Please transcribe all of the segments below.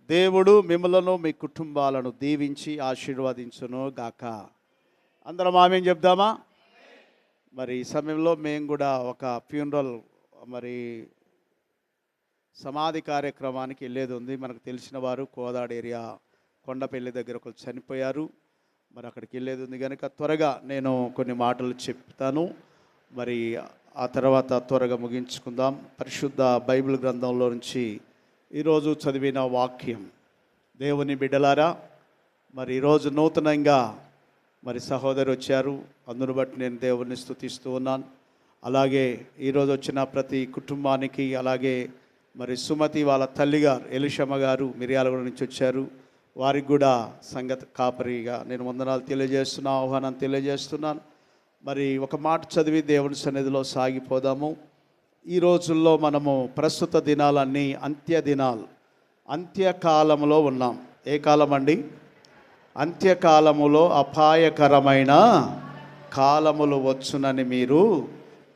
దేవుడు మిమ్మలను మీ కుటుంబాలను దీవించి ఆశీర్వదించును గాక. అందరం ఆమేన్ చెప్దామా? మరి ఈ సమయంలో మేము కూడా ఒక ఫ్యూనరల్ సమాధి కార్యక్రమానికి వెళ్ళేది ఉంది. మనకు తెలిసిన వారు కోదాడ ఏరియా కొండపల్లి దగ్గర ఒకరు చనిపోయారు. మరి అక్కడికి వెళ్ళేది ఉంది కనుక త్వరగా నేను కొన్ని మాటలు చెప్తాను. మరి ఆ తర్వాత త్వరగా ముగించుకుందాం. పరిశుద్ధ బైబిల్ గ్రంథంలో నుంచి ఈరోజు చదివిన వాక్యం. దేవుని బిడ్డలారా, మరి ఈరోజు నూతనంగా సహోదరు వచ్చారు. అందును బట్టి నేను దేవుని స్తుతిస్తూ ఉన్నాను. అలాగే ఈరోజు వచ్చిన ప్రతి కుటుంబానికి, అలాగే సుమతి వాళ్ళ తల్లిగారు ఎలిషమ్మ గారు మిర్యాలగూడ నుంచి వచ్చారు. వారికి కూడా సంగతి కాపరిగా నేను వందనాలు తెలియజేస్తున్నాను, ఆహ్వానం తెలియజేస్తున్నాను. మరి ఒక మాట చదివి దేవుని సన్నిధిలో సాగిపోదాము. ఈ రోజుల్లో మనము ప్రస్తుత దినాలన్నీ అంత్య దినాలు, అంత్యకాలంలో ఉన్నాం. ఏ కాలం అండి? అంత్యకాలములో అపాయకరమైన కాలములు వచ్చునని మీరు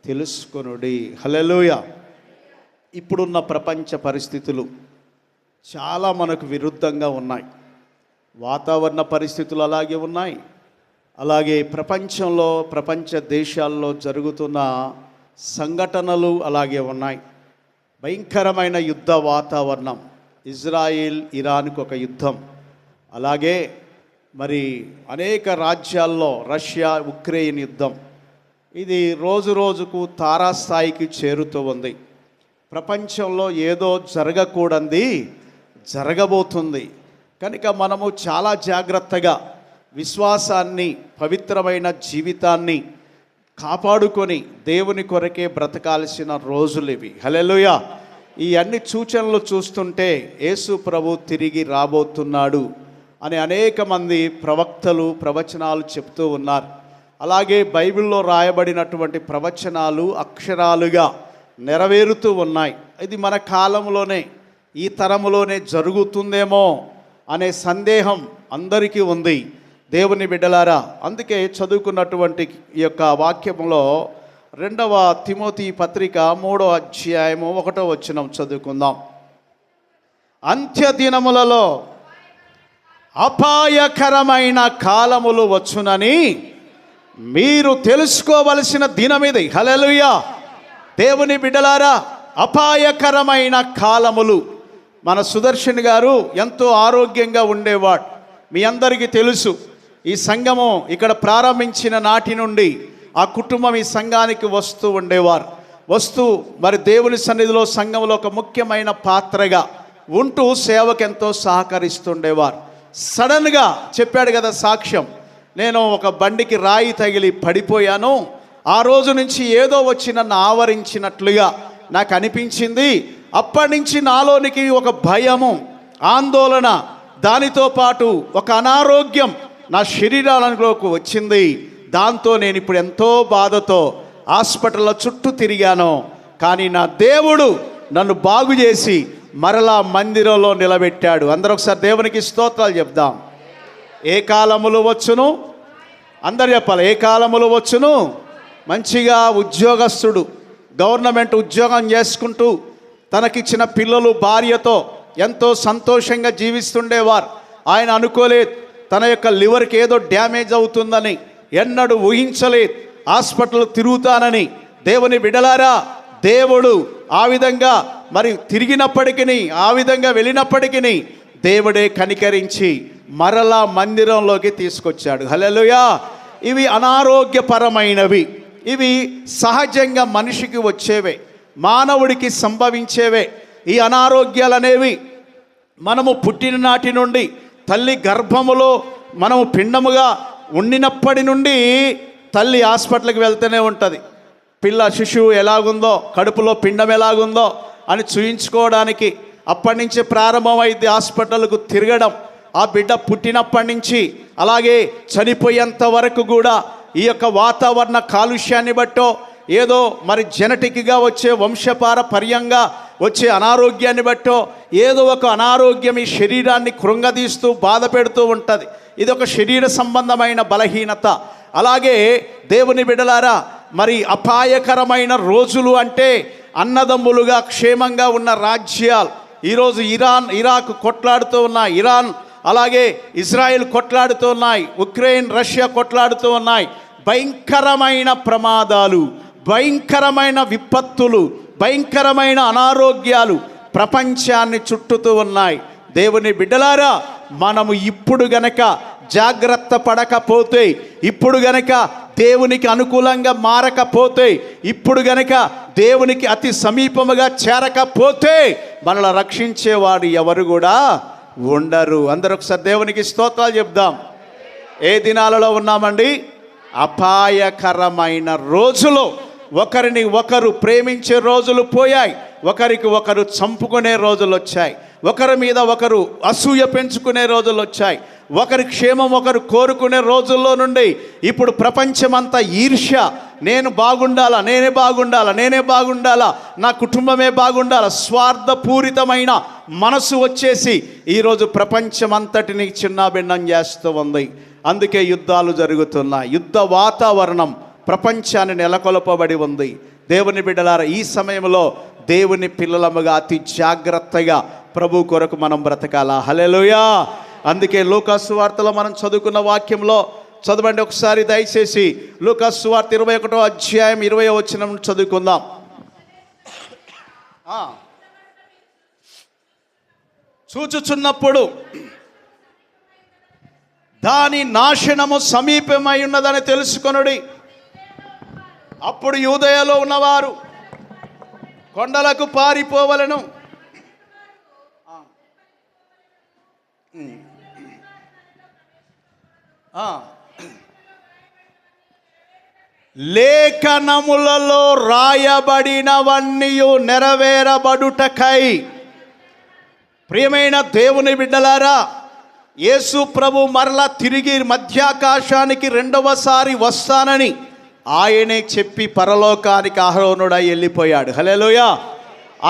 తెలుసుకొనుడి. హల్లెలూయా. ఇప్పుడున్న ప్రపంచ పరిస్థితులు చాలా మనకు విరుద్ధంగా ఉన్నాయి. వాతావరణ పరిస్థితులు అలాగే ఉన్నాయి. అలాగే ప్రపంచంలో, ప్రపంచ దేశాల్లో జరుగుతున్న సంఘటనలు అలాగే ఉన్నాయి. భయంకరమైన యుద్ధ వాతావరణం. ఇజ్రాయిల్ ఇరాన్కు ఒక యుద్ధం. అలాగే అనేక రాజ్యాల్లో రష్యా ఉక్రెయిన్ యుద్ధం. ఇది రోజు రోజుకు తారాస్థాయికి చేరుతూ ఉంది. ప్రపంచంలో ఏదో జరగకూడనిది జరగబోతుంది. కనుక మనము చాలా జాగ్రత్తగా విశ్వాసాన్ని, పవిత్రమైన జీవితాన్ని కాపాడుకొని దేవుని కొరకే బ్రతకాల్సిన రోజులు ఇవి. హల్లెలూయా. ఈ అన్ని సూచనలు చూస్తుంటే యేసు ప్రభు తిరిగి రాబోతున్నాడు అని అనేక మంది ప్రవక్తలు ప్రవచనాలు చెప్తూ ఉన్నారు. అలాగే బైబిల్లో రాయబడినటువంటి ప్రవచనాలు అక్షరాలుగా నెరవేరుతూ ఉన్నాయి. ఇది మన కాలంలోనే, ఈ తరములోనే జరుగుతుందేమో అనే సందేహం అందరికీ ఉంది. దేవుని బిడ్డలారా, అందుకే చదువుకున్నటువంటి ఈ యొక్క వాక్యంలో 2వ తిమోతి పత్రిక 3వ అధ్యాయము 1వ వచనం చదువుకుందాం. అంత్య దినములలో అపాయకరమైన కాలములు వచ్చునని మీరు తెలుసుకోవలసిన దినమిది. హల్లెలూయా. దేవుని బిడ్డలారా, అపాయకరమైన కాలములు. మన సుదర్శన్ గారు ఎంతో ఆరోగ్యంగా ఉండేవాడు. మీ అందరికీ తెలుసు. ఈ సంఘము ఇక్కడ ప్రారంభించిన నాటి నుండి ఆ కుటుంబం ఈ సంఘానికి వస్తూ ఉండేవారు. దేవుని సన్నిధిలో సంఘంలో ఒక ముఖ్యమైన పాత్రగా ఉంటూ సేవకు ఎంతో సహకరిస్తుండేవారు. సడన్గా చెప్పాడు కదా సాక్ష్యం, నేను ఒక బండికి రాయి తగిలి పడిపోయాను. ఆ రోజు నుంచి ఏదో వచ్చి నన్ను ఆవరించినట్లుగా నాకు అనిపించింది. అప్పటి నుంచి నాలోనికి ఒక భయము, ఆందోళన, దానితో పాటు ఒక అనారోగ్యం నా శరీరాలలోకి వచ్చింది. దాంతో నేను ఇప్పుడు ఎంతో బాధతో హాస్పిటల్లో చుట్టూ తిరిగాను. కానీ నా దేవుడు నన్ను బాగు చేసి మరలా మందిరంలో నిలబెట్టాడు. అందరూ ఒకసారి దేవునికి స్తోత్రాలు చెప్దాం. ఏ కాలములు వచ్చును? అందరు చెప్పాలి. ఏ కాలములు వచ్చును? మంచిగా ఉద్యోగస్తుడు గవర్నమెంట్ ఉద్యోగం చేసుకుంటూ తనకిచ్చిన పిల్లలు, భార్యతో ఎంతో సంతోషంగా జీవిస్తుండేవారు. ఆయన అనుకోలేదు తన యొక్క లివర్కి ఏదో డ్యామేజ్ అవుతుందని, ఎన్నడూ ఊహించలేదు హాస్పిటల్ తిరుగుతానని. దేవుని బిడ్డలారా, దేవుడు ఆ విధంగా తిరిగినప్పటికీ, ఆ విధంగా వెళ్ళినప్పటికీ దేవుడే కనికరించి మరలా మందిరంలోకి తీసుకొచ్చాడు. హల్లెలూయా. ఇవి అనారోగ్యపరమైనవి. ఇవి సహజంగా మనిషికి వచ్చేవే, మానవుడికి సంభవించేవే. ఈ అనారోగ్యాలు అనేవి మనము పుట్టిన నాటి నుండి, తల్లి గర్భములో మనము పిండముగా ఉండినప్పటి నుండి తల్లి హాస్పిటల్కి వెళ్తూనే ఉంటుంది. శిశువు ఎలాగుందో, కడుపులో పిండం ఎలాగుందో అని చూయించుకోవడానికి అప్పటి నుంచి ప్రారంభమైంది హాస్పిటల్కు తిరగడం. ఆ బిడ్డ పుట్టినప్పటి నుంచి అలాగే చనిపోయేంత వరకు కూడా ఈ యొక్క వాతావరణ కాలుష్యాన్ని బట్టో, ఏదో జెనెటిక్గా వచ్చే వంశపారపర్యంగా వచ్చే అనారోగ్యాన్ని బట్టో, ఏదో ఒక అనారోగ్యం ఈ శరీరాన్ని కృంగదీస్తూ బాధ పెడుతూ ఉంటుంది. ఇది ఒక శరీర సంబంధమైన బలహీనత. అలాగే దేవుని బిడ్డలారా, అపాయకరమైన రోజులు అంటే అన్నదమ్ములుగా క్షేమంగా ఉన్న రాజ్యాలు, ఈరోజు ఇరాక్ కొట్లాడుతూ ఉన్నాయి, ఇరాన్ అలాగే ఇజ్రాయెల్ కొట్లాడుతూ ఉన్నాయి, ఉక్రెయిన్ రష్యా కొట్లాడుతూ ఉన్నాయి. భయంకరమైన ప్రమాదాలు, భయంకరమైన విపత్తులు, భయంకరమైన అనారోగ్యాలు ప్రపంచాన్ని చుట్టుతూ ఉన్నాయి. దేవుని బిడ్డలారా, మనము ఇప్పుడు గనక జాగ్రత్త పడకపోతే, ఇప్పుడు గనక దేవునికి అనుకూలంగా మారకపోతే, ఇప్పుడు గనక దేవునికి అతి సమీపముగా చేరకపోతే మనల్ని రక్షించేవాడు ఎవరు కూడా ఉండరు. అందరూ ఒకసారి దేవునికి స్తోత్రాలు చెప్దాం. ఏ దినాలలో ఉన్నామండి? అపాయకరమైన రోజులు. ఒకరిని ఒకరు ప్రేమించే రోజులు పోయాయి, ఒకరికి ఒకరు చంపుకునే రోజులు వచ్చాయి, ఒకరి మీద ఒకరు అసూయ పెంచుకునే రోజులు వచ్చాయి, ఒకరి క్షేమం ఒకరు కోరుకునే రోజుల్లో నుండి ఇప్పుడు ప్రపంచమంతా ఈర్ష్య, నేను బాగుండాలా, నేనే బాగుండాలా, నా కుటుంబమే బాగుండాలా, స్వార్థపూరితమైన మనసు వచ్చేసి ఈరోజు ప్రపంచమంతటిని చిన్నాభిన్నం చేస్తూ ఉంది. అందుకే యుద్ధాలు జరుగుతున్నాయి. యుద్ధ వాతావరణం ప్రపంచాన్ని నెలకొల్పబడి ఉంది. దేవుని బిడ్డలారా, ఈ సమయంలో దేవుని పిల్లలముగా అతి జాగ్రత్తగా ప్రభు కొరకు మనం బ్రతకాలా. హల్లెలూయా. అందుకే లూకాసు సువార్తలో మనం చదువుకున్న వాక్యంలో చదవండి ఒకసారి దయచేసి. లూకాసు సువార్త 21వ అధ్యాయం 20వ వచనం చదువుకుందాం. చూచుచున్నప్పుడు దాని నాశనము సమీపమై ఉన్నదని తెలుసుకొనుడి. అప్పుడు యూదయలో ఉన్నవారు కొండలకు పారిపోవలను. లేఖనములలో రాయబడినవన్నీ నెరవేరబడుటకై. ప్రియమైన దేవుని బిడ్డలారా, యేసు ప్రభు మరలా తిరిగి మధ్యాకాశానికి రెండవసారి వస్తానని ఆయనే చెప్పి పరలోకానికి ఆరోహణుడై వెళ్ళిపోయాడు. హల్లెలూయా.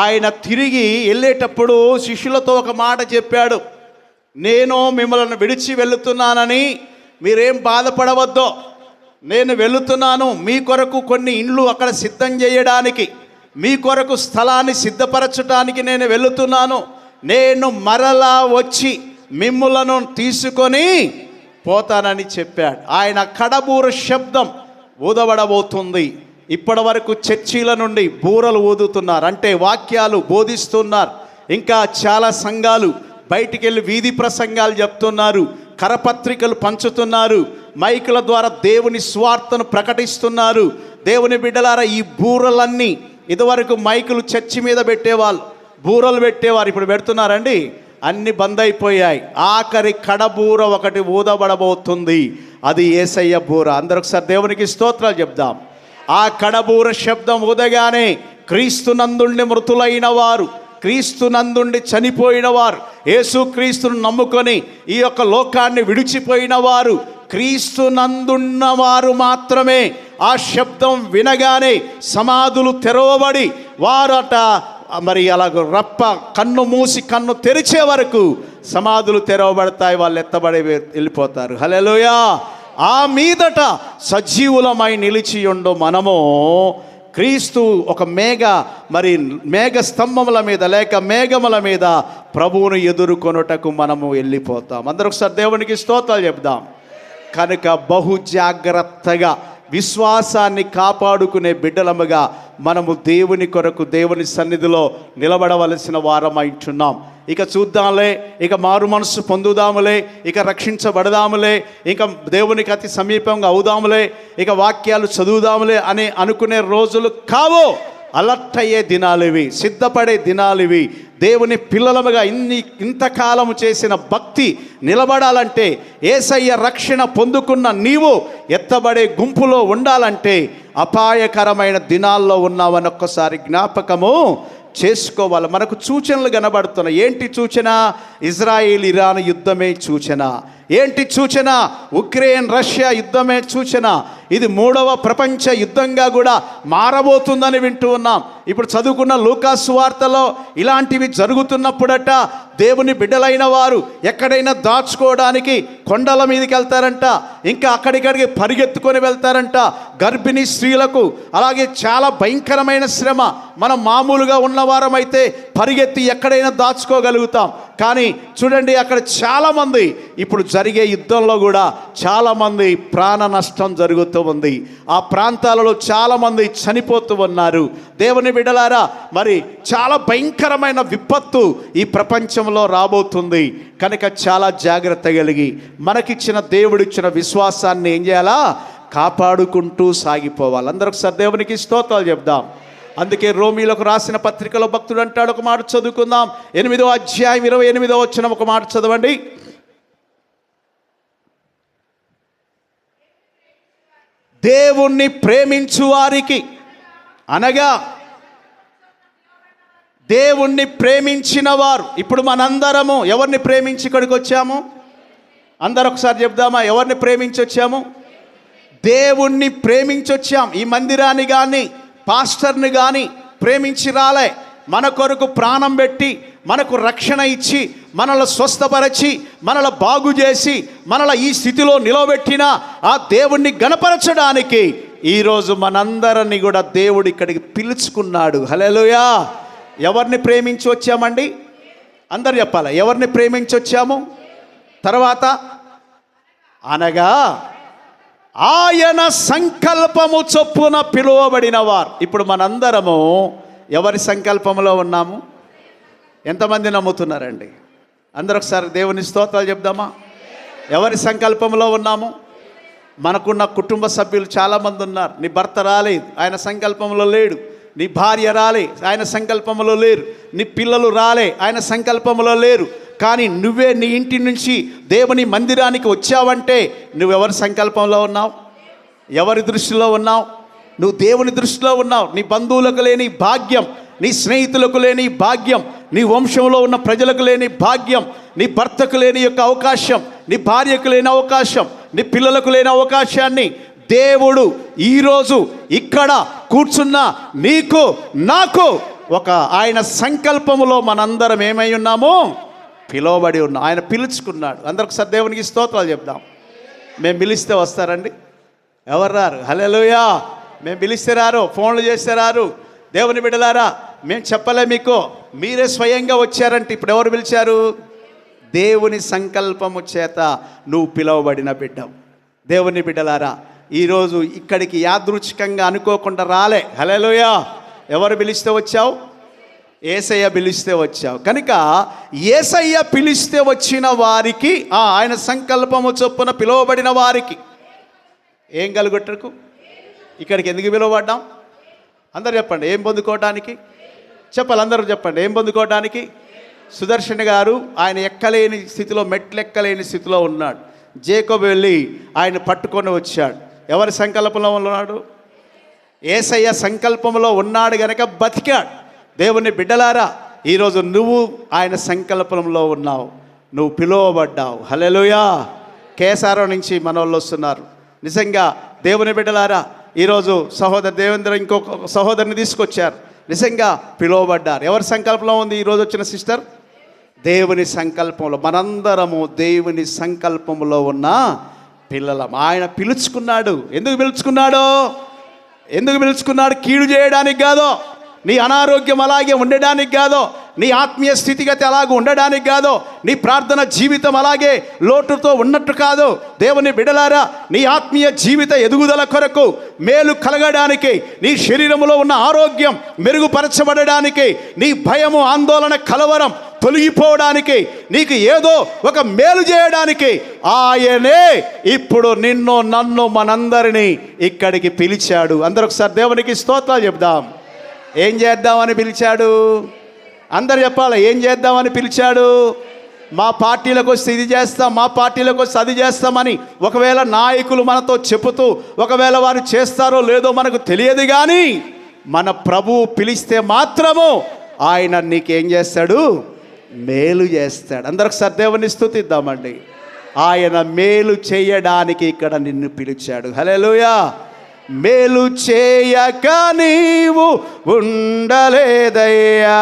ఆయన తిరిగి వెళ్ళేటప్పుడు శిష్యులతో ఒక మాట చెప్పాడు, నేను మిమ్మల్ని విడిచి వెళుతున్నానని మీరేం బాధపడవద్దో, నేను వెళుతున్నాను మీ కొరకు కొన్ని ఇండ్లు అక్కడ సిద్ధం చేయడానికి, మీ కొరకు స్థలాన్ని సిద్ధపరచడానికి నేను వెళుతున్నాను. నేను మరలా వచ్చి మిమ్ములను తీసుకొని పోతానని చెప్పాడు. ఆయన కడబూర శబ్దం ఊదబడబోతుంది. ఇప్పటి వరకు చర్చీల నుండి బూరలు ఊదుతున్నారు, అంటే వాక్యాలు బోధిస్తున్నారు. ఇంకా చాలా సంఘాలు బయటికి వెళ్ళి వీధి ప్రసంగాలు చెప్తున్నారు, కరపత్రికలు పంచుతున్నారు, మైకుల ద్వారా దేవుని స్వార్థను ప్రకటిస్తున్నారు. దేవుని బిడ్డలారా, ఈ బూరలన్నీ ఇదివరకు మైకులు చర్చి మీద పెట్టేవాళ్ళు, బూరలు పెట్టేవారు, ఇప్పుడు పెడుతున్నారండి, అన్ని బంద్ అయిపోయాయి. ఆఖరి కడబూర ఒకటి ఊదబడబోతుంది, అది యేసయ్య బూర. అందరూ ఒకసారి దేవునికి స్తోత్రాలు చెప్దాం. ఆ కడబూర శబ్దం ఊదగానే క్రీస్తునందుండి మృతులైన వారు, క్రీస్తునందుండి చనిపోయిన వారు, యేసుక్రీస్తును నమ్ముకొని ఈ యొక్క లోకాన్ని విడిచిపోయిన వారు, క్రీస్తునందున్న వారు మాత్రమే ఆ శబ్దం వినగానే సమాధులు తెరవబడి వారట మరి అలాగ రప్ప కన్ను మూసి కన్ను తెరిచే వరకు సమాధులు తెరవబడతాయి, వాళ్ళు ఎత్తబడి వెళ్ళిపోతారు. హల్లెలూయా. ఆ మీదట సజీవులమై నిలిచి ఉండు మనము క్రీస్తు ఒక మేఘ స్తంభముల మీద లేక మేఘముల మీద ప్రభువును ఎదుర్కొనుటకు మనము వెళ్ళిపోతాం. అందరూ ఒకసారి దేవునికి స్తోత్రాలు చెప్దాం. కనుక బహు జాగ్రత్తగా విశ్వాసాన్ని కాపాడుకునే బిడ్డలముగా మనము దేవుని కొరకు దేవుని సన్నిధిలో నిలబడవలసిన వారమైంటున్నాం. ఇక చూద్దాంలే, ఇక మారు మనసు పొందుదాములే, ఇక రక్షించబడదాములే, ఇక దేవునికి అతి సమీపంగా అవుదాములే, ఇక వాక్యాలు చదువుదాములే అని అనుకునే రోజులు కావు. అలర్ట్ అయ్యే దినాలు ఇవి, సిద్ధపడే దినాలు ఇవి. దేవుని పిల్లలముగా ఇంతకాలము చేసిన భక్తి నిలబడాలంటే, యేసయ్య రక్షణ పొందుకున్న నీవు ఎత్తబడే గుంపులో ఉండాలంటే అపాయకరమైన దినాల్లో ఉన్నావని ఒక్కసారి జ్ఞాపకము చేసుకోవాలి. మనకు సూచనలు కనబడుతున్నాయి. ఏంటి సూచన? ఇజ్రాయేల్ ఇరాన్ యుద్ధమే సూచన. ఏంటి సూచన? ఉక్రెయిన్ రష్యా యుద్ధమే సూచన. ఇది 3వ ప్రపంచ యుద్ధంగా కూడా మారబోతుందని వింటూ ఉన్నాం. ఇప్పుడు చదువుకున్న లూకా సువార్తలో ఇలాంటివి జరుగుతున్నప్పుడట దేవుని బిడ్డలైన వారు ఎక్కడైనా దాచుకోవడానికి కొండల మీదకి వెళ్తారంట, ఇంకా అక్కడిక్కడికి పరిగెత్తుకొని వెళ్తారంట. గర్భిణీ స్త్రీలకు అలాగే చాలా భయంకరమైన శ్రమ. మనం మామూలుగా ఉన్నవారమైతే పరిగెత్తి ఎక్కడైనా దాచుకోగలుగుతాం. కానీ చూడండి, అక్కడ చాలామంది ఇప్పుడు జరిగే యుద్ధంలో కూడా చాలామంది ప్రాణ నష్టం జరుగుతూ ఉంది. ఆ ప్రాంతాలలో చాలామంది చనిపోతూ ఉన్నారు. దేవుని బిడ్డలారా, మరి చాలా భయంకరమైన విపత్తు ఈ ప్రపంచంలో రాబోతుంది. కనుక చాలా జాగ్రత్త కలిగి మనకిచ్చిన దేవుడిచ్చిన విశ్వాసాన్ని ఏం చేయాలా? కాపాడుకుంటూ సాగిపోవాలి. అందరూ ఒకసారి దేవునికి స్తోత్రాలు చెప్దాం. అందుకే రోమీలకు రాసిన పత్రికలో భక్తుడు అంటాడు, ఒక మాట చదువుకుందాం. 8వ అధ్యాయం 28వ వచనం ఒక మాట చదవండి. దేవుణ్ణి ప్రేమించు వారికి, అనగా దేవుణ్ణి ప్రేమించిన వారు. ఇప్పుడు మనందరము ఎవరిని ప్రేమించి ఇక్కడికి వచ్చాము? అందరూ ఒకసారి చెప్దామా? ఎవరిని ప్రేమించి వచ్చాము? దేవుణ్ణి ప్రేమించి వచ్చాం. ఈ మందిరాన్ని కానీ పాస్టర్ని కానీ ప్రేమించి రాలే. మన కొరకు ప్రాణం పెట్టి మనకు రక్షణ ఇచ్చి మనల్ని స్వస్థపరచి మనల్ని బాగు చేసి మనల్ని ఈ స్థితిలో నిలబెట్టిన ఆ దేవుణ్ణి గణపరచడానికి ఈరోజు మనందరినీ కూడా దేవుడు ఇక్కడికి పిలుచుకున్నాడు. హల్లెలూయా. ఎవరిని ప్రేమించి వచ్చామండి? అందరు చెప్పాలి. ఎవరిని ప్రేమించి వచ్చాము? తర్వాత అనగా ఆయన సంకల్పము చొప్పున పిలువబడిన వారు. ఇప్పుడు మనందరము ఎవరి సంకల్పంలో ఉన్నాము? ఎంతమంది నమ్ముతున్నారండి? అందరూ ఒకసారి దేవుని స్తోత్రాలు చెప్దామా? ఎవరి సంకల్పంలో ఉన్నాము? మనకున్న కుటుంబ సభ్యులు చాలామంది ఉన్నారు. నీ భర్త రాలేదు, ఆయన సంకల్పంలో లేడు. నీ భార్య రాలే, ఆయన సంకల్పంలో లేరు. నీ పిల్లలు రాలే, ఆయన సంకల్పంలో లేరు. కానీ నువ్వే నీ ఇంటి నుంచి దేవుని మందిరానికి వచ్చావంటే నువ్వెవరి సంకల్పంలో ఉన్నావు? ఎవరి దృష్టిలో ఉన్నావు? నువ్వు దేవుని దృష్టిలో ఉన్నావు. నీ బంధువులకు లేని భాగ్యం, నీ స్నేహితులకు లేని భాగ్యం, నీ వంశంలో ఉన్న ప్రజలకు లేని భాగ్యం, నీ భర్తకు లేని యొక్క అవకాశం, నీ భార్యకు లేని అవకాశం, నీ పిల్లలకు లేని అవకాశాన్ని దేవుడు ఈరోజు ఇక్కడ కూర్చున్న నీకు నాకు ఒక ఆయన సంకల్పములో మనందరం ఏమై ఉన్నాము? పిలువబడి ఉన్నాం. ఆయన పిలుచుకున్నాడు. అందరికి సార్ దేవునికి స్తోత్రాలు చెప్దాం. మేము పిలిస్తే వస్తారండి? ఎవరు రారు. హల్లెలూయా. మేము పిలిస్తే రారు, ఫోన్లు చేస్తే రారు. దేవుని బిడ్డలారా, మేము చెప్పలే మీకు, మీరే స్వయంగా వచ్చారంటే. ఇప్పుడు ఎవరు పిలిచారు? దేవుని సంకల్పము చేత నువ్వు పిలువబడిన బిడ్డవు. దేవుని బిడ్డలారా, ఈరోజు ఇక్కడికి యాదృచ్ఛికంగా అనుకోకుండా రాలే. హల్లెలూయా. ఎవరు పిలిస్తే వచ్చావు? యేసయ్య పిలిస్తే వచ్చావు. కనుక యేసయ్య పిలిస్తే వచ్చిన వారికి, ఆయన సంకల్పము చొప్పున పిలువబడిన వారికి ఏం కలుగొట్టకు? ఇక్కడికి ఎందుకు పిలువబడ్డాం? అందరు చెప్పండి. ఏం పొందుకోవడానికి? చెప్పాలి. అందరూ చెప్పండి. ఏం పొందుకోవడానికి? సుదర్శన్ గారు ఆయన ఎక్కలేని స్థితిలో, మెట్లెక్కలేని స్థితిలో ఉన్నాడు. జేకోబు వెళ్ళి ఆయన పట్టుకొని వచ్చాడు. ఎవరి సంకల్పంలో ఉన్నాడు? యేసయ్య సంకల్పంలో ఉన్నాడు గనక బతికాడు. దేవుని బిడ్డలారా, ఈరోజు నువ్వు ఆయన సంకల్పంలో ఉన్నావు, నువ్వు పిలువబడ్డావు. హల్లెలూయా. కేసారం నుంచి మన వాళ్ళు వస్తున్నారు. నిజంగా దేవుని బిడ్డలారా, ఈరోజు సహోదరు దేవేంద్ర ఇంకొక సహోదరిని తీసుకొచ్చారు. నిజంగా పిలువబడ్డారు. ఎవరి సంకల్పంలో ఉంది ఈరోజు వచ్చిన సిస్టర్? దేవుని సంకల్పంలో. మనందరము దేవుని సంకల్పంలో ఉన్న పిల్లలం. ఆయన పిలుచుకున్నాడు. ఎందుకు పిలుచుకున్నాడు? ఎందుకు పిలుచుకున్నాడు? కీడు చేయడానికి కాదు, నీ అనారోగ్యం అలాగే ఉండడానికి కాదు, నీ ఆత్మీయ స్థితిగతి అలాగే ఉండడానికి కాదు, నీ ప్రార్థన జీవితం అలాగే లోటుతో ఉన్నట్టు కాదు. దేవుని బిడలారా, నీ ఆత్మీయ జీవిత ఎదుగుదల కొరకు, మేలు కలగడానికి, నీ శరీరంలో ఉన్న ఆరోగ్యం మెరుగుపరచబడడానికి, నీ భయము, ఆందోళన, కలవరం తొలగిపోవడానికి, నీకు ఏదో ఒక మేలు చేయడానికి ఆయనే ఇప్పుడు నిన్ను, నన్ను, మనందరినీ ఇక్కడికి పిలిచాడు. అందరూ ఒకసారి దేవునికి స్తోత్రాలు చెప్దాం. ఏం చేద్దామని పిలిచాడు? అందరు చెప్పాలి. ఏం చేద్దామని పిలిచాడు? మా పార్టీలకు వస్తే ఇది చేస్తాం, మా పార్టీలకు వస్తే అది చేస్తామని ఒకవేళ నాయకులు మనతో చెబుతూ, ఒకవేళ వారు చేస్తారో లేదో మనకు తెలియదు. కానీ మన ప్రభువు పిలిస్తే మాత్రము ఆయన నీకేం చేస్తాడు? మేలు చేస్తాడు. అందరూ ఒకసారి దేవుని స్తుతిద్దామండి. ఆయన మేలు చేయడానికి ఇక్కడ నిన్ను పిలిచాడు. హల్లెలూయా. మేలు చేయక నీవు ఉండలేదయ్యా,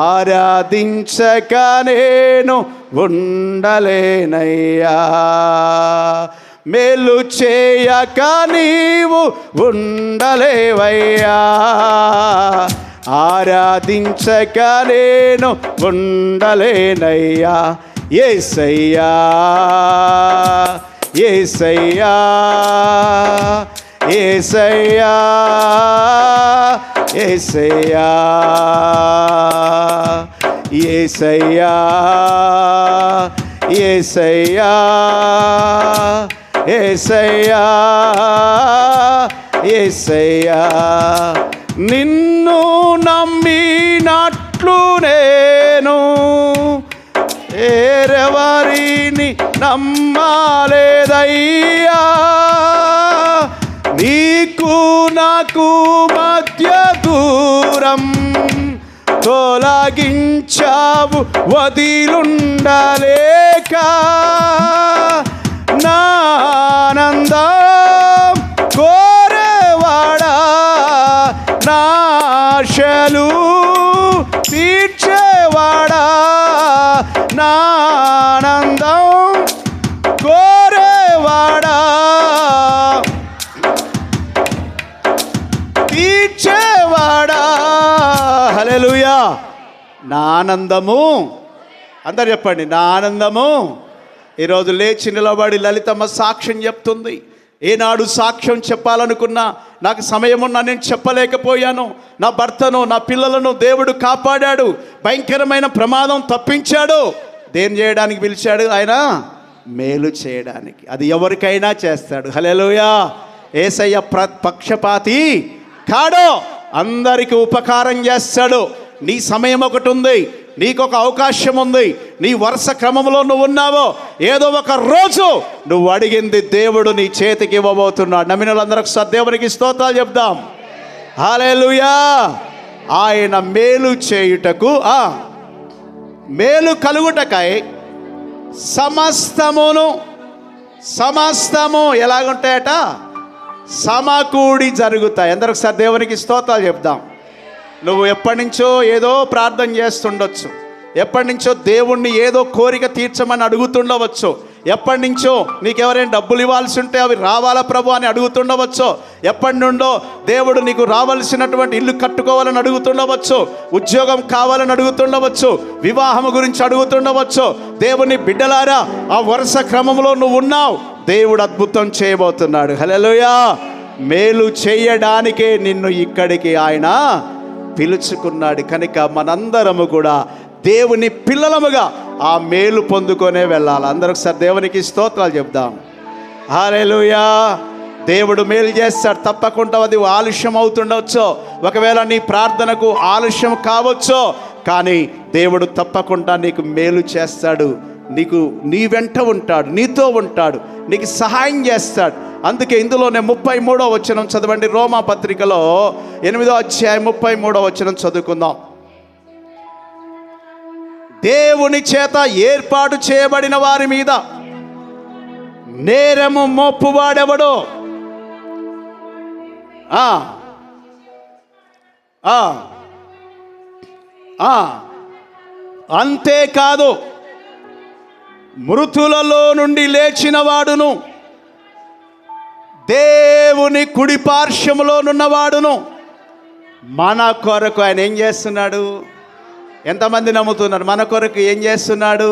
ఆరాధించక నేను ఉండలేనయ్యా. మేలు చేయక నీవు ఉండలేవయ్యా, ఆరాధించక నేను ఉండలేనయ్యా. యేసయ్యా యేసయ్యా యేసయ్యా యేసయ్యా యేసయ్యా యేసయ్యా యేసయ్యా యేసయ్యా. నిన్ను నమ్మినట్లు నేను వేరెవరిని నమ్మలేదయ్యా, నీకు నాకు మధ్య దూరం తొలగించావు వదిలుండలేక, నా ఆనందం కోరేవాడా, నా ఆశలు తీర్చేవాడా, నా ఆనందం కోరేవాడా, తీర్చేవాడా. హల్లెలూయా. నా ఆనందము, అందరు చెప్పండి, నా ఆనందము. ఈరోజు లేచి నిలబడి లలితమ్మ సాక్ష్యం చెప్తుంది. ఏనాడు సాక్ష్యం చెప్పాలనుకున్నా నాకు సమయం ఉన్నా నేను చెప్పలేకపోయాను. నా భర్తను నా పిల్లలను దేవుడు కాపాడాడు, భయంకరమైన ప్రమాదం తప్పించాడు. దేని చేయడానికి పిలిచాడు? ఆయన మేలు చేయడానికి. అది ఎవరికైనా చేస్తాడు. హల్లెలూయా. యేసయ్య పక్షపాతి కాడు, అందరికీ ఉపకారం చేస్తాడు. నీ సమయం ఒకటి ఉంది, నీకొక అవకాశం ఉంది. నీ వరుస క్రమంలో నువ్వు ఉన్నావో, ఏదో ఒక రోజు నువ్వు అడిగింది దేవుడు నీ చేతికి ఇవ్వబోతున్నాడు. నమ్మిన వాళ్ళందరికీ దేవునికి స్తోత్రాలు చెప్దాం. హల్లెలూయా. ఆయన మేలు చేయుటకు, మేలు కలుగుటకై సమస్తము ఎలాగుంటాయట? సమకూడి జరుగుతాయి. అందరికి దేవునికి స్తోత్రాలు చెప్దాం. నువ్వు ఎప్పటి నుంచో ఏదో ప్రార్థన చేస్తుండొచ్చు, ఎప్పటి నుంచో దేవుణ్ణి ఏదో కోరిక తీర్చమని అడుగుతుండవచ్చు, ఎప్పటి నుంచో నీకెవరైనా డబ్బులు ఇవ్వాల్సి ఉంటే అవి రావాలా ప్రభు అని అడుగుతుండవచ్చు, ఎప్పటి నుండో దేవుడు నీకు రావాల్సినటువంటి ఇల్లు కట్టుకోవాలని అడుగుతుండవచ్చు, ఉద్యోగం కావాలని అడుగుతుండవచ్చు, వివాహం గురించి అడుగుతుండవచ్చు. దేవుని బిడ్డలారా, ఆ వరుస క్రమంలో నువ్వు ఉన్నావు. దేవుడు అద్భుతం చేయబోతున్నాడు. హల్లెలూయా. మేలు చేయడానికే నిన్ను ఇక్కడికి ఆయన పిలుచుకున్నాడు. కనుక మనందరము కూడా దేవుని పిల్లలముగా ఆ మేలు పొందుకొనే వెళ్ళాలి. అందరొకసారి దేవునికి స్తోత్రాలు చెప్దాం. హల్లెలూయా. దేవుడు మేలు చేస్తాడు తప్పకుండా. అది ఆలస్యం అవుతుండవచ్చు, ఒకవేళ నీ ప్రార్థనకు ఆలస్యం కావచ్చు, కానీ దేవుడు తప్పకుండా నీకు మేలు చేస్తాడు. నీ వెంట ఉంటాడు, నీతో ఉంటాడు, నీకు సహాయం చేస్తాడు. అందుకే ఇందులోనే 33వ వచనం చదవండి. రోమా పత్రికలో 8వ అధ్యాయం 33వ వచనం చదువుకుందాం. దేవుని చేత ఏర్పాటు చేయబడిన వారి మీద నేరము మోపువాడెవడో, అంతేకాదు మృతులలో నుండి లేచిన వాడును, దేవుని కుడి పార్శ్వములోనున్నవాడును మన కొరకు ఆయన ఏం చేస్తున్నాడు? ఎంతమంది నమ్ముతున్నారు? మన కొరకు ఏం చేస్తున్నాడు?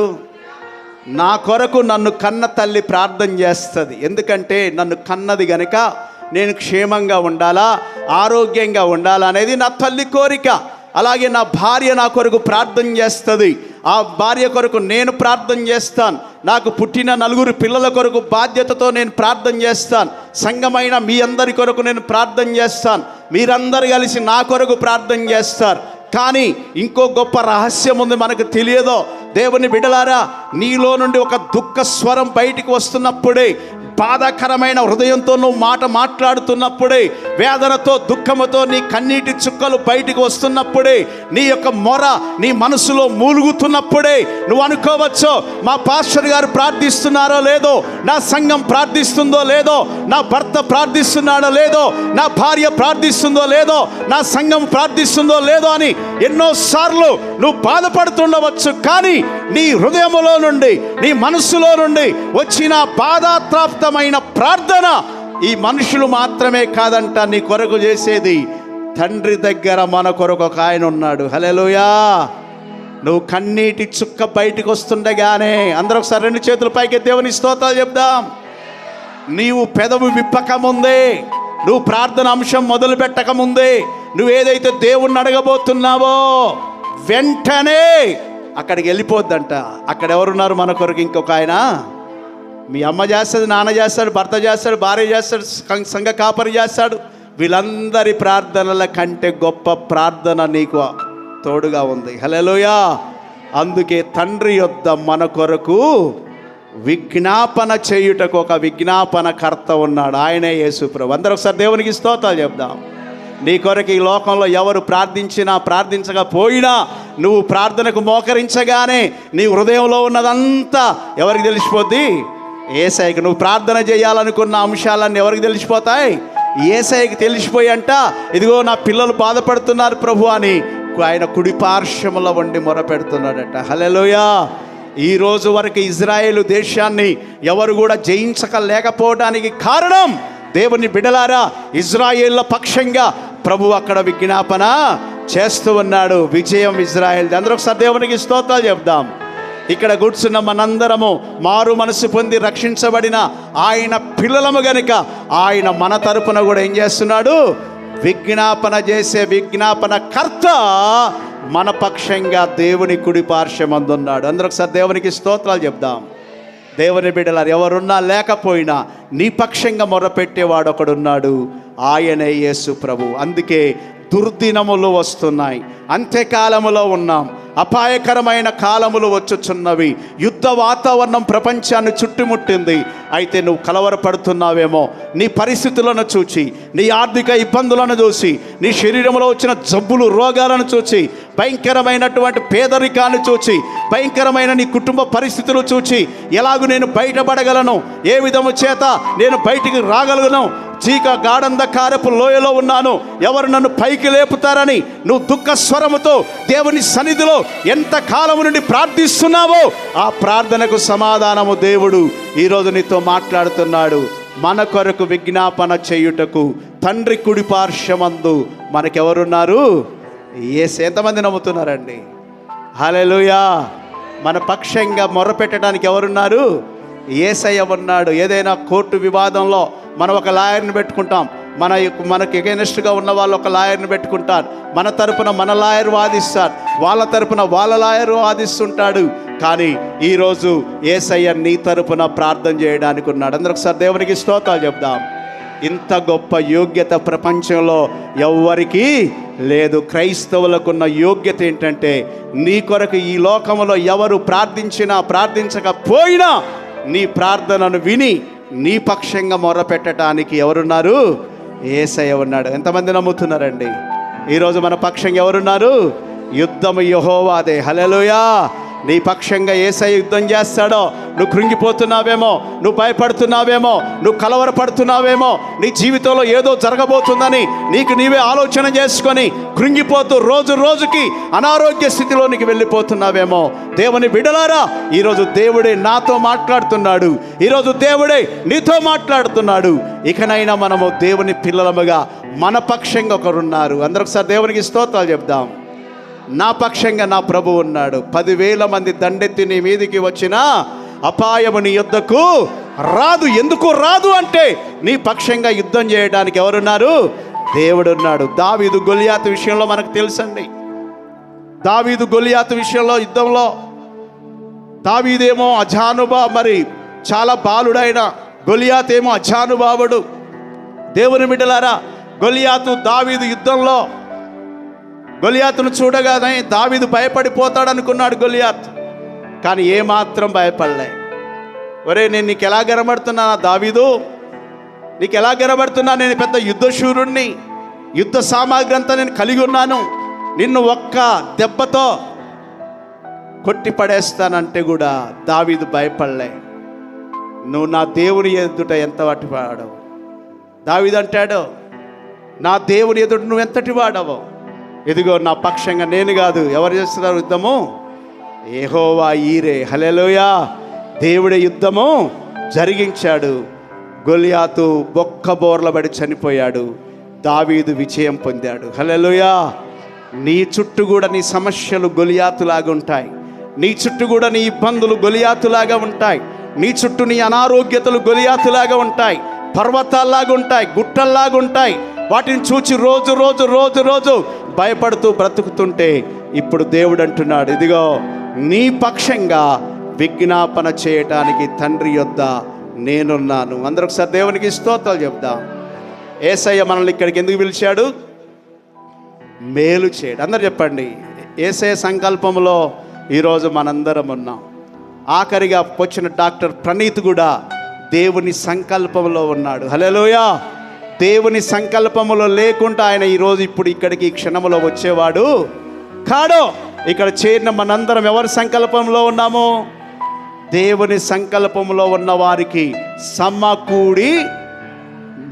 నా కొరకు నన్ను కన్న తల్లి ప్రార్థన చేస్తుంది. ఎందుకంటే నన్ను కన్నది గనుక నేను క్షేమంగా ఉండాలా, ఆరోగ్యంగా ఉండాలా అనేది నా తల్లి కోరిక. అలాగే నా భార్య నా కొరకు ప్రార్థన చేస్తుంది, ఆ భార్య కొరకు నేను ప్రార్థన చేస్తాను. నాకు పుట్టిన 4 పిల్లల కొరకు బాధ్యతతో నేను ప్రార్థన చేస్తాను. సంఘమైన మీ అందరి కొరకు నేను ప్రార్థన చేస్తాను. మీరందరూ కలిసి నా కొరకు ప్రార్థన చేస్తారు. కానీ ఇంకో గొప్ప రహస్యం ఉంది, మనకు తెలియదో. దేవుని బిడ్డలారా, నీలో నుండి ఒక దుఃఖ స్వరం బయటికి వస్తున్నప్పుడే, బాధాకరమైన హృదయంతో నువ్వు మాట్లాడుతున్నప్పుడే, వేదనతో దుఃఖముతో నీ కన్నీటి చుక్కలు బయటికి వస్తున్నప్పుడే, నీ యొక్క మొర నీ మనసులో మూలుగుతున్నప్పుడే నువ్వు అనుకోవచ్చు, మా పాస్టర్ గారు ప్రార్థిస్తున్నారో లేదో, నా సంఘం ప్రార్థిస్తుందో లేదో, నా భర్త ప్రార్థిస్తున్నాడో లేదో, నా భార్య ప్రార్థిస్తుందో లేదో, నా సంఘం ప్రార్థిస్తుందో లేదో అని ఎన్నోసార్లు నువ్వు బాధపడుతుండవచ్చు. కానీ నీ హృదయములో నుండి, నీ మనసులో నుండి వచ్చిన బాధాత్రాప్తమైన ప్రార్థన ఈ మనుషులు మాత్రమే కాదంట నీ కొరకు చేసేది. తండ్రి దగ్గర మన కొరకు ఒక ఆయన ఉన్నాడు. హల్లెలూయా. నువ్వు కన్నీటి చుక్క బయటికి వస్తుండగానే, అందరూ ఒకసారి 2 చేతుల పైకి దేవుని స్తోత్రాలు చెప్దాం. నీవు పెదవి విప్పకముందే, నువ్వు ప్రార్థన అంశం మొదలు పెట్టకముందే, నువ్వు ఏదైతే దేవుణ్ణి అడగబోతున్నావో వెంటనే అక్కడికి వెళ్ళిపోద్దంట. అక్కడ ఎవరున్నారు మన కొరకు? ఇంకొక ఆయన. మీ అమ్మ చేస్తుంది, నాన్న చేస్తాడు, భర్త చేస్తాడు, భార్య చేస్తాడు, సంఘ కాపరి చేస్తాడు. వీళ్ళందరి ప్రార్థనల కంటే గొప్ప ప్రార్థన నీకు తోడుగా ఉంది. హల్లెలూయా. అందుకే తండ్రి యొద్ద మన కొరకు విజ్ఞాపన చేయుటకు ఒక విజ్ఞాపనకర్త ఉన్నాడు. ఆయనే యేసు ప్రభు. అందరూ ఒకసారి దేవునికి స్తోత్రాలు చెప్దాం. నీ కొరకు ఈ లోకంలో ఎవరు ప్రార్థించినా ప్రార్థించకపోయినా, నువ్వు ప్రార్థనకు మోకరించగానే నీ హృదయంలో ఉన్నదంతా ఎవరికి తెలిసిపోద్ది? యేసయ్యకి. నువ్వు ప్రార్థన చేయాలనుకున్న అంశాలన్నీ ఎవరికి తెలిసిపోతాయి? యేసయ్యకి తెలిసిపోయి అంట, ఇదిగో నా పిల్లలు బాధపడుతున్నారు ప్రభు అని ఆయన కుడి పార్శ్వములో ఉండి మొరపెడుతున్నాడట. హల్లెలూయా. ఈ రోజు వరకు ఇజ్రాయేలు దేశాన్ని ఎవరు కూడా జయించలేకపోవడానికి కారణం, దేవుని బిడ్డలారా, ఇజ్రాయేళ్ల పక్షంగా ప్రభు అక్కడ విజ్ఞాపన చేస్తూ ఉన్నాడు. విజయం ఇజ్రాయేల్. అందరూ ఒకసారి దేవునికి స్తోత్రాలు చెప్దాం. ఇక్కడ కూర్చున్న మనందరము మారు మనసు పొంది రక్షించబడిన ఆయన పిల్లలము గనుక ఆయన మన తరపున కూడా ఏం చేస్తున్నాడు? విజ్ఞాపన చేసే విజ్ఞాపన కర్త మన పక్షంగా దేవుని కుడి పార్శ్వమందున్నాడు. అందరూ ఒకసారి దేవునికి స్తోత్రాలు చెప్దాం. దేవుని బిడ్డలారు, ఎవరున్నా లేకపోయినా నీ పక్షంగా మొరపెట్టేవాడు ఒకడున్నాడు. ఆయనే యేసు ప్రభు. అందుకే దుర్దినములు వస్తున్నాయి, అంత్యకాలములో ఉన్నాం, అపాయకరమైన కాలములు వచ్చుచున్నవి, యుద్ధ వాతావరణం ప్రపంచాన్ని చుట్టుముట్టింది. అయితే నువ్వు కలవరపడుతున్నావేమో, నీ పరిస్థితులను చూచి, నీ ఆర్థిక ఇబ్బందులను చూసి, నీ శరీరంలో వచ్చిన జబ్బులు రోగాలను చూచి, భయంకరమైనటువంటి పేదరికాన్ని చూచి, భయంకరమైన నీ కుటుంబ పరిస్థితులు చూచి, ఎలాగూ నేను బయటపడగలను, ఏ విధము చేత నేను బయటికి రాగలను, గాఢంధకారపు లోయలో ఉన్నాను, ఎవరు నన్ను పైకి లేపుతారని నువ్వు దుఃఖ స్వరముతో దేవుని సన్నిధిలో ఎంత కాలము నుండి ప్రార్థిస్తున్నావో, ఆ ప్రార్థనకు సమాధానము దేవుడు ఈరోజు నీతో మాట్లాడుతున్నాడు. మన కొరకు విజ్ఞాపన చేయుటకు తండ్రి కుడి పార్శ్వమందు మనకెవరున్నారు? యేసు. ఎంతమంది నమ్ముతున్నారండి? హల్లెలూయా. మన పక్షంగా మొరపెట్టడానికి ఎవరున్నారు? యేసయ్య ఉన్నాడు. ఏదైనా కోర్టు వివాదంలో మనం ఒక లాయర్ని పెట్టుకుంటాం, మనకి ఎగైనెస్ట్గా ఉన్న వాళ్ళు ఒక లాయర్ని పెట్టుకుంటారు, మన తరపున మన లాయర్ వాదిస్తారు, వాళ్ళ తరపున వాళ్ళ లాయర్ వాదిస్తుంటాడు. కానీ ఈరోజు యేసయ్య నీ తరపున ప్రార్థన చేయడానికి ఉన్నాడు. అందరూ ఒకసారి దేవునికి స్తోత్రాలు చెప్దాం. ఇంత గొప్ప యోగ్యత ప్రపంచంలో ఎవ్వరికీ లేదు. క్రైస్తవులకున్న యోగ్యత ఏంటంటే, నీ కొరకు ఈ లోకంలో ఎవరు ప్రార్థించినా ప్రార్థించకపోయినా నీ ప్రార్థనను విని నీ పక్షంగా మొరపెట్టడానికి ఎవరున్నారు? యేసయ్య ఉన్నాడు. ఎంతమంది నమ్ముతున్నారండి? ఈరోజు మన పక్షంగా ఎవరున్నారు? యుద్ధము యెహోవాదే. హల్లెలూయా. నీ పక్షంగా యేసయ్య యుద్ధం చేస్తాడో, నువ్వు కృంగిపోతున్నావేమో, నువ్వు భయపడుతున్నావేమో, నువ్వు కలవరపడుతున్నావేమో, నీ జీవితంలో ఏదో జరగబోతుందని నీకు నీవే ఆలోచన చేసుకొని కృంగిపోతూ రోజు రోజుకి అనారోగ్య స్థితిలోనికి వెళ్ళిపోతున్నావేమో, దేవుని బిడ్డలారా, ఈరోజు దేవుడే నాతో మాట్లాడుతున్నాడు, ఈరోజు దేవుడే నీతో మాట్లాడుతున్నాడు. ఇకనైనా మనము దేవుని పిల్లలముగా మన పక్షంగా ఒకరున్నారు. అందరూ ఒకసారి దేవునికి స్తోత్రాలు చెప్దాం. నా పక్షంగా నా ప్రభు ఉన్నాడు. 10,000 మంది దండెత్తి నీ మీదికి వచ్చినా అపాయము నీ యుద్ధకు రాదు. ఎందుకు రాదు అంటే, నీ పక్షంగా యుద్ధం చేయడానికి ఎవరున్నారు? దేవుడు ఉన్నాడు. దావీదు గొలియాతు విషయంలో మనకు తెలుసండి. దావీదు గొలియాతు విషయంలో యుద్ధంలో దావీదేమో మరి చాలా బాలుడైన గొలియాతు ఏమో అజానుబావుడు. దేవుని బిడ్డలారా, గొలియాతు దావీదు యుద్ధంలో గొలియాతును చూడగానే దావీదు భయపడిపోతాడనుకున్నాడు. గొలియాత్ కానీ ఏమాత్రం భయపడలే. ఒరే, నేను నీకు ఎలా కనబడుతున్నానా దావీదు? నీకు ఎలా కనబడుతున్నా? నేను పెద్ద యుద్ధశూరుణ్ణి, యుద్ధ సామాగ్రి అంతా నేను కలిగి ఉన్నాను, నిన్ను ఒక్క దెబ్బతో కొట్టి పడేస్తానంటే కూడా దావీదు భయపడలే. నువ్వు నా దేవుని ఎదుట ఎంత వాటి వాడవు. దావీదు అంటాడు, నా దేవుని ఎదుట నువ్వు ఎంతటి వాడవు. ఇదిగో నా పక్షంగా నేను కాదు, ఎవరు చేస్తున్నారు యుద్ధము? యెహోవా ఈరే. హల్లెలూయా. దేవుడే యుద్ధము జరిగించాడు. గొలియాతు బొక్కబోర్లబడి చనిపోయాడు, దావీదు విజయం పొందాడు. హల్లెలూయా. నీ చుట్టూ కూడా నీ సమస్యలు గొలియాతులాగా ఉంటాయి. నీ చుట్టూ కూడా నీ ఇబ్బందులు గొలియాతులాగా ఉంటాయి. నీ చుట్టూ నీ అనారోగ్యతలు గొలియాతులాగా ఉంటాయి, పర్వతాల్లాగా ఉంటాయి, గుట్టల్లాగా ఉంటాయి. వాటిని చూచి రోజు రోజు రోజు రోజు భయపడుతూ బ్రతుకుతుంటే ఇప్పుడు దేవుడు అంటున్నాడు, ఇదిగో నీ పక్షంగా విజ్ఞాపన చేయటానికి తండ్రి యొద్ద నేనున్నాను. అందరూ ఒకసారి దేవునికి స్తోత్రాలు చెప్దాం. యేసయ్య మనల్ని ఇక్కడికి ఎందుకు పిలిచాడు? మేలు చేయడు. అందరు చెప్పండి, యేసయ్య సంకల్పంలో ఈరోజు మనందరం ఉన్నాం. ఆఖరిగా వచ్చిన డాక్టర్ ప్రణీత్ కూడా దేవుని సంకల్పంలో ఉన్నాడు. హల్లెలూయా. దేవుని సంకల్పంలో లేకుండా ఆయన ఈరోజు ఇప్పుడు ఇక్కడికి ఈ క్షణంలో వచ్చేవాడు కాడు. ఇక్కడ చేరిన మనందరం ఎవరి సంకల్పంలో ఉన్నాము? దేవుని సంకల్పంలో ఉన్న వారికి సమకూడి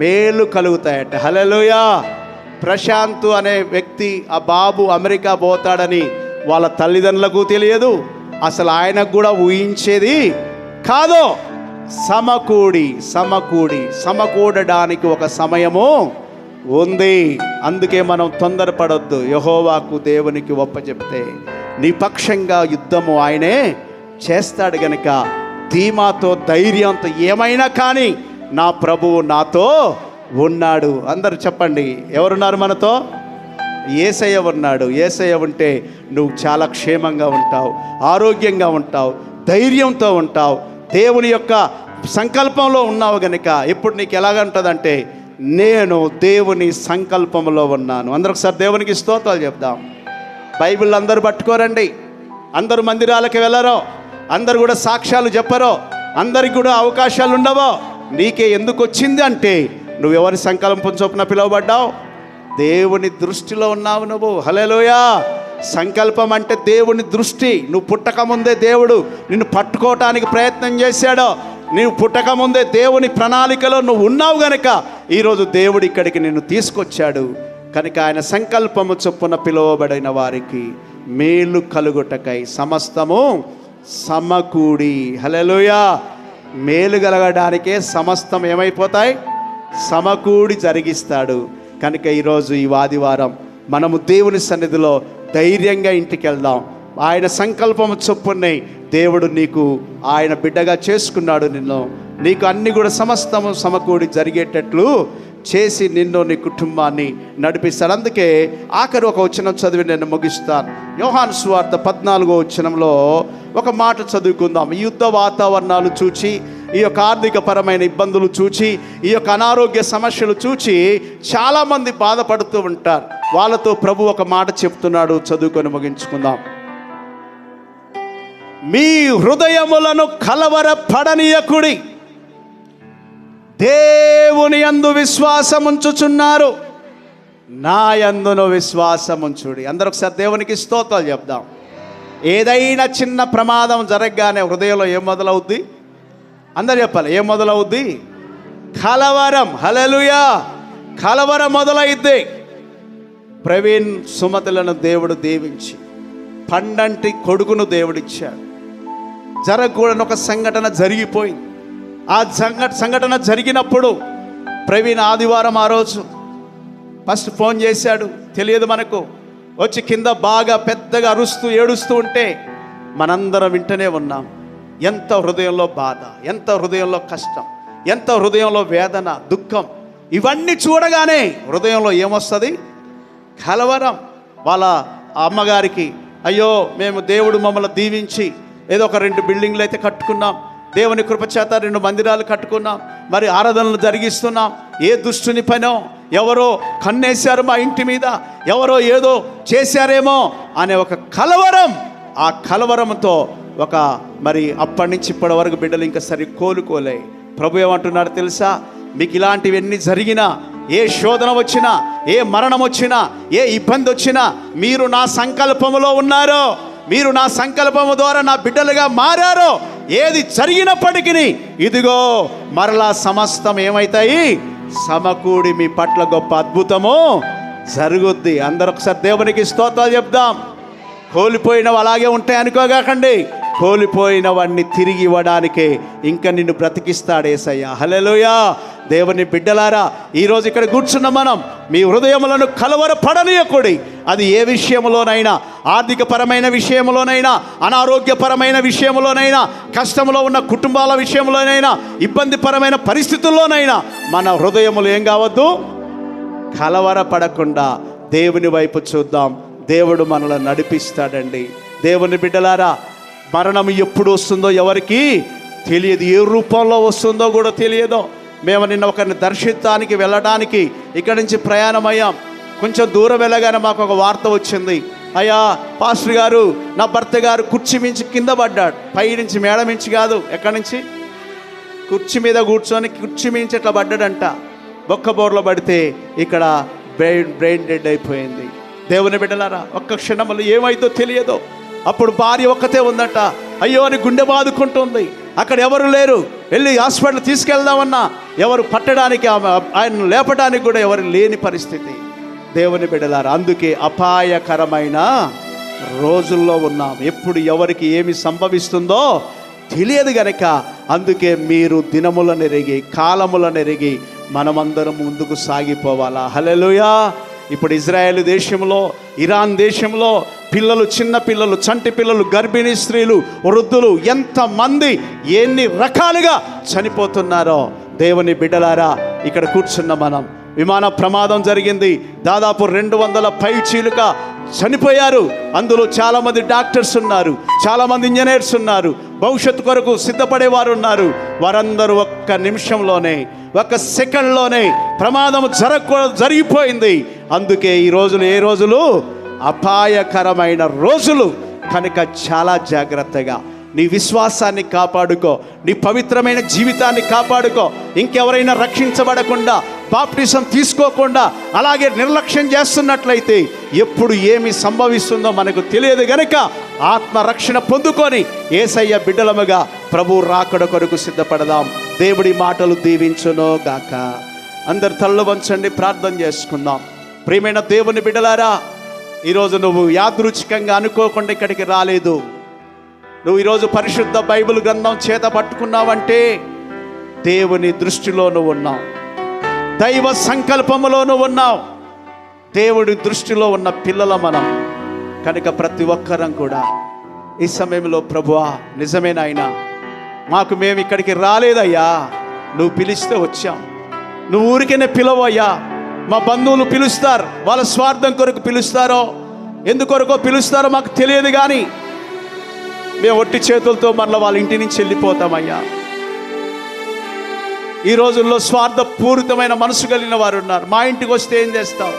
మేలు కలుగుతాయట. హల్లెలూయా. ప్రశాంత్ అనే వ్యక్తి, ఆ బాబు అమెరికా పోతాడని వాళ్ళ తల్లిదండ్రులకు తెలియదు, అసలు ఆయనకు కూడా ఊహించేది కాదు. సమకూడడానికి ఒక సమయము ఉంది. అందుకే మనం తొందరపడొద్దు. యెహోవాకు దేవునికి ఒప్పచెప్తే నీ పక్షంగా యుద్ధము ఆయనే చేస్తాడు గనుక ధీమాతో, ధైర్యంతో, ఏమైనా కానీ నా ప్రభువు నాతో ఉన్నాడు. అందరూ చెప్పండి, ఎవరున్నారు మనతో? యేసయ్య ఉన్నాడు. యేసయ్య ఉంటే నువ్వు చాలా క్షేమంగా ఉంటావు, ఆరోగ్యంగా ఉంటావు, ధైర్యంతో ఉంటావు. దేవుని యొక్క సంకల్పంలో ఉన్నావు గనుక ఇప్పుడు నీకు ఎలాగంటుందంటే, నేను దేవుని సంకల్పంలో ఉన్నాను. అందరూ ఒకసారి దేవునికి స్తోత్రాలు చెప్దాం. బైబిల్ అందరూ పట్టుకోరండి, అందరూ మందిరాలకు వెళ్ళరో, అందరు కూడా సాక్ష్యాలు చెప్పరో, అందరికి కూడా అవకాశాలు ఉండవో. నీకే ఎందుకు వచ్చింది అంటే, నువ్వు ఎవరి సంకల్పం చొప్పున పిలువబడ్డావు? దేవుని దృష్టిలో ఉన్నావు నువ్వు. హల్లెలూయా. సంకల్పం అంటే దేవుని దృష్టి. నువ్వు పుట్టకముందే దేవుడు నిన్ను పట్టుకోవటానికి ప్రయత్నం చేశాడో, నువ్వు పుట్టకముందే దేవుని ప్రణాళికలో నువ్వు ఉన్నావు గనుక ఈరోజు దేవుడు ఇక్కడికి నిన్ను తీసుకొచ్చాడు. కనుక ఆయన సంకల్పము చొప్పున పిలువబడిన వారికి మేలు కలుగుటకై సమస్తము సమకూడి. హల్లెలూయా. మేలు కలగడానికే సమస్తం ఏమైపోతాయి? సమకూడి జరిగిస్తాడు. కనుక ఈరోజు ఈ ఆదివారం మనము దేవుని సన్నిధిలో ధైర్యంగా ఇంటికి వెళ్దాం. ఆయన సంకల్పము చొప్పునే దేవుడు నీకు ఆయన బిడ్డగా చేసుకున్నాడు. నీకు అన్ని కూడా సమస్తము సమకూడి జరిగేటట్లు చేసి నిన్ను, నీ కుటుంబాన్ని నడిపిస్తాడు. అందుకే ఆఖరి ఒక వచనం చదివి నేను ముగిస్తాను. యోహాను సువార్త 14వ వచనంలో ఒక మాట చదువుకుందాం. ఈ యుద్ధ వాతావరణాలు చూచి, ఈ యొక్క ఆర్థికపరమైన ఇబ్బందులు చూచి, ఈ యొక్క అనారోగ్య సమస్యలు చూచి చాలామంది బాధపడుతూ ఉంటారు. వాళ్ళతో ప్రభు ఒక మాట చెప్తున్నాడు, చదువుకొని ముగించుకుందాం. మీ హృదయములను కలవరపడనీయకుడి, దేవుని యందు విశ్వాసముంచుచున్నారు, నా యందును విశ్వాసముంచుడి. అందరూ ఒకసారి దేవునికి స్తోత్రాలు చెప్దాం. ఏదైనా చిన్న ప్రమాదం జరగగానే హృదయంలో ఏం మొదలవుద్ది? అందరు చెప్పాలి, ఏం మొదలవుద్ది? కలవరం. హల్లెలూయా. కలవరం మొదలైద్ది. ప్రవీణ్ సుమతులను దేవుడు దీవించి పండంటి కొడుకును దేవుడిచ్చాడు. జరగకూడని ఒక సంఘటన జరిగిపోయింది. ఆ సంఘటన జరిగినప్పుడు ప్రవీణ్ ఆదివారం ఆ రోజు ఫస్ట్ ఫోన్ చేశాడు, తెలియదు మనకు. వచ్చి కింద బాగా పెద్దగా అరుస్తూ ఏడుస్తూ ఉంటే మనందరం వింటనే ఉన్నాం. ఎంత హృదయంలో బాధ, ఎంత హృదయంలో కష్టం, ఎంత హృదయంలో వేదన, దుఃఖం. ఇవన్నీ చూడగానే హృదయంలో ఏమొస్తుంది? కలవరం. వాళ్ళ అమ్మగారికి, అయ్యో మేము దేవుడు మమ్మల్ని దీవించి ఏదో ఒక 2 బిల్డింగ్లు అయితే కట్టుకున్నాం, దేవుని కృపచేత 2 మందిరాలు కట్టుకున్నాం, మరి ఆరాధనలు జరిగిస్తున్నాం. ఏ దుష్టుని పనో, ఎవరో కన్నేశారు మా ఇంటి మీద, ఎవరో ఏదో చేశారేమో అనే ఒక కలవరం. ఆ కలవరంతో మరి అప్పటి నుంచి ఇప్పటి వరకు బిడ్డలు ఇంకా సరి కోలుకోలే. ప్రభు ఏమంటున్నాడు తెలుసా? మీకు ఇలాంటివన్నీ జరిగినా, ఏ శోధన వచ్చినా, ఏ మరణం వచ్చినా, ఏ ఇబ్బంది వచ్చినా, మీరు నా సంకల్పములో ఉన్నారో, మీరు నా సంకల్పము ద్వారా నా బిడ్డలుగా మారారో, ఏది జరిగినప్పటికీ ఇదిగో మరలా సమస్తం ఏమవుతాయి? సమకూడి మీ పట్ల గొప్ప అద్భుతము జరుగుద్ది. అందరూ ఒకసారి దేవునికి స్తోత్రాలు చెప్దాం. కోల్పోయినవి అలాగే ఉంటాయి అనుకోగాకండి. కోల్పోయినవన్నీ తిరిగి ఇవ్వడానికే ఇంకా నిన్ను బ్రతికిస్తాడు యేసయ్య. హల్లెలూయా. దేవుని బిడ్డలారా, ఈరోజు ఇక్కడ కూర్చున్న మనం మీ హృదయములను కలవరపడనీయకూడి. అది ఏ విషయంలోనైనా, ఆర్థికపరమైన విషయంలోనైనా, అనారోగ్యపరమైన విషయంలోనైనా, కష్టంలో ఉన్న కుటుంబాల విషయంలోనైనా, ఇబ్బందిపరమైన పరిస్థితుల్లోనైనా మన హృదయములు ఏం కావద్దు? కలవరపడకుండా దేవుని వైపు చూద్దాం. దేవుడు మనల్ని నడిపిస్తాడండి. దేవుని బిడ్డలారా, మరణం ఎప్పుడు వస్తుందో ఎవరికి తెలియదు, ఏ రూపంలో వస్తుందో కూడా తెలియదు. మేము నిన్న ఒకరిని దర్శించడానికి వెళ్ళడానికి ఇక్కడి నుంచి ప్రయాణమయ్యాం. కొంచెం దూరం వెళ్ళగానే మాకు ఒక వార్త వచ్చింది. అయ్యా పాస్టర్ గారు, నా భర్త గారు కుర్చీ మించి కింద పడ్డాడు. పై నుంచి, మేడ మించి కాదు, ఎక్కడి నుంచి, కుర్చీ మీద కూర్చొని కుర్చీ మించి ఇట్లా పడ్డాడంట. బొక్కబోర్లో పడితే ఇక్కడ బ్రెయిన్ డెడ్ అయిపోయింది. దేవుని బిడ్డలారా, ఒక్క క్షణంలో ఏమైందో తెలియదో. అప్పుడు భార్య ఒక్కతే ఉందట. అయ్యో అని గుండె బాదుకుంటుంది. అక్కడ ఎవరు లేరు. వెళ్ళి హాస్పిటల్ తీసుకెళ్దామన్నా ఎవరు పట్టడానికి, ఆయన లేపడానికి కూడా ఎవరు లేని పరిస్థితి. దేవుని బిడ్డలారా, అందుకే అపాయకరమైన రోజుల్లో ఉన్నాం. ఎప్పుడు ఎవరికి ఏమి సంభవిస్తుందో తెలియదు గనక అందుకే మీరు దినములను ఎరిగి, కాలములను ఎరిగి మనమందరం ముందుకు సాగిపోవాలా. హల్లెలూయా. ఇప్పుడు ఇజ్రాయెల్ దేశంలో, ఇరాన్ దేశంలో పిల్లలు, చిన్న పిల్లలు, చంటి పిల్లలు, గర్భిణీ స్త్రీలు, వృద్ధులు ఎంతమంది ఎన్ని రకాలుగా చనిపోతున్నారో. దేవుని బిడ్డలారా, ఇక్కడ కూర్చున్న మనం, విమాన ప్రమాదం జరిగింది. దాదాపు 200 పైచీలుక చనిపోయారు. అందులో చాలామంది డాక్టర్స్ ఉన్నారు, చాలామంది ఇంజనీర్స్ ఉన్నారు, భవిష్యత్తు కొరకు సిద్ధపడేవారు ఉన్నారు. వారందరూ ఒక్క నిమిషంలోనే, ఒక్క సెకండ్లోనే ప్రమాదం జరిగిపోయింది. అందుకే ఈ రోజులు ఏ రోజులు? అపాయకరమైన రోజులు. కనుక చాలా జాగ్రత్తగా నీ విశ్వాసాన్ని కాపాడుకో, నీ పవిత్రమైన జీవితాన్ని కాపాడుకో. ఇంకెవరైనా రక్షించబడకుండా, బాప్టిజం తీసుకోకుండా అలాగే నిర్లక్ష్యం చేస్తున్నట్లయితే ఎప్పుడు ఏమి సంభవిస్తుందో మనకు తెలియదు. గనుక ఆత్మరక్షణ పొందుకొని యేసయ్య బిడ్డలముగా ప్రభు రాకడ కొరకు సిద్ధపడదాం. దేవుడి మాటలు దీవించునో గాక. అందరు తలలు వంచండి, ప్రార్థన చేసుకుందాం. ప్రియమైన దేవుని బిడ్డలారా, ఈరోజు నువ్వు యాదృచ్ఛికంగా అనుకోకుండా ఇక్కడికి రాలేదు. నువ్వు ఈరోజు పరిశుద్ధ బైబిల్ గ్రంథం చేత పట్టుకున్నావంటే దేవుని దృష్టిలో నువ్వు ఉన్నావు, దైవ సంకల్పములో నువ్వు ఉన్నావు. దేవుడి దృష్టిలో ఉన్న పిల్లల మనం. కనుక ప్రతి ఒక్కరం కూడా ఈ సమయంలో, ప్రభువా నిజమేనాయనా, మేము ఇక్కడికి రాలేదయ్యా, నువ్వు పిలిస్తే వచ్చాం. నువ్వు ఊరికనే పిలవయ్యా. మా బంధువులు పిలుస్తారు, వాళ్ళ స్వార్థం కొరకు పిలుస్తారో, ఎందుకొరకో పిలుస్తారో మాకు తెలియదు. కానీ మేము ఒట్టి చేతులతో మరల వాళ్ళ ఇంటి నుంచి వెళ్ళిపోతామయ్యా. ఈ రోజుల్లో స్వార్థపూరితమైన మనసు కలిగిన వారు ఉన్నారు. మా ఇంటికి వస్తే ఏం చేస్తావు,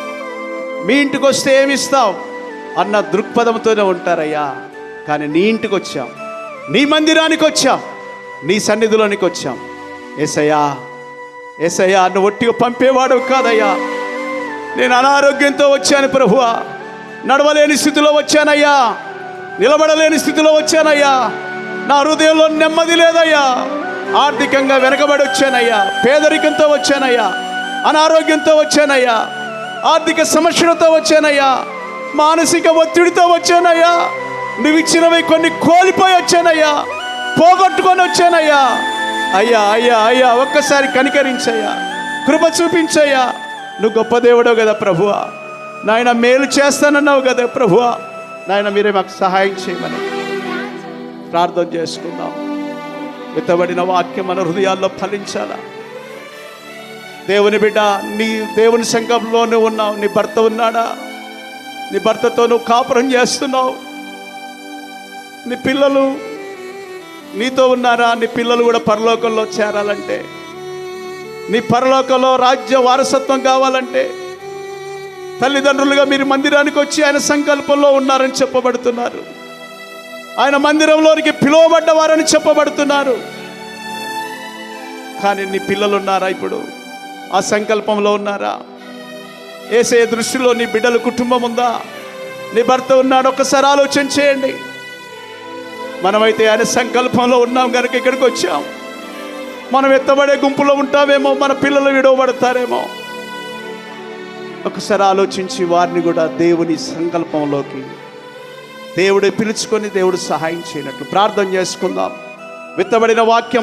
మీ ఇంటికి వస్తే ఏమి ఇస్తావు అన్న దృక్పథంతోనే ఉంటారయ్యా. కానీ నీ ఇంటికి వచ్చాం, నీ మందిరానికి వచ్చాం, నీ సన్నిధిలోనికి వచ్చాం. యేసయ్యా, యేసయ్యా, నువ్వు ఒట్టిగా పంపేవాడు కాదయ్యా. నేను అనారోగ్యంతో వచ్చాను ప్రభువా, నడవలేని స్థితిలో వచ్చానయ్యా, నిలబడలేని స్థితిలో వచ్చానయ్యా. నా హృదయంలో నెమ్మది లేదయ్యా. ఆర్థికంగా వెనకబడి వచ్చానయ్యా, పేదరికంతో వచ్చానయ్యా, అనారోగ్యంతో వచ్చానయ్యా, ఆర్థిక సమస్యలతో వచ్చానయ్యా, మానసిక ఒత్తిడితో వచ్చానయ్యా. నువ్వు ఇచ్చినవి కొన్ని కోల్పోయి వచ్చానయ్యా, పోగొట్టుకొని వచ్చానయ్యా. అయ్యా అయ్యా అయ్యా, ఒక్కసారి కనికరించయ్యా, కృప చూపించయ్యా. నువ్వు గొప్ప దేవుడో కదా ప్రభువా. నాయన మేలు చేస్తానన్నావు కదా ప్రభువా. నాయన మీరే మాకు సహాయం చేయమని ప్రార్థన చేసుకుందాం. విత్తబడిన వాక్యం మన హృదయాల్లో ఫలించాలా. దేవుని బిడ్డ, నీ దేవుని సంఘంలో నువ్వు ఉన్నావు, నీ భర్త ఉన్నాడా? నీ భర్తతో నువ్వు కాపురం చేస్తున్నావు. నీ పిల్లలు నీతో ఉన్నారా? నీ పిల్లలు కూడా పరలోకంలో చేరాలంటే, నీ పరలోకంలో రాజ్య వారసత్వం కావాలంటే, తల్లిదండ్రులుగా మీరు మందిరానికి వచ్చి ఆయన సంకల్పంలో ఉన్నారని చెప్పబడుతున్నారు. ఆయన మందిరంలోనికి పిలువబడ్డ వారని చెప్పబడుతున్నారు. కానీ నీ పిల్లలు ఉన్నారా? ఇప్పుడు ఆ సంకల్పంలో ఉన్నారా? యేసయ్య దృష్టిలో నీ బిడ్డల కుటుంబం ఉందా? నీ భర్త ఉన్నాడు? ఒక్కసారి ఆలోచన చేయండి. మనమైతే ఆయన సంకల్పంలో ఉన్నాం కనుక ఇక్కడికి వచ్చాం. మనం ఎత్తబడే గుంపులో ఉంటామేమో, మన పిల్లలు విడవబడతారేమో. ఒకసారి ఆలోచించి వారిని కూడా దేవుని సంకల్పంలోకి దేవుడు పిలుచుకొని దేవుడు సహాయం చేయనట్లు ప్రార్థన చేసుకుందాం. విత్తబడిన వాక్యం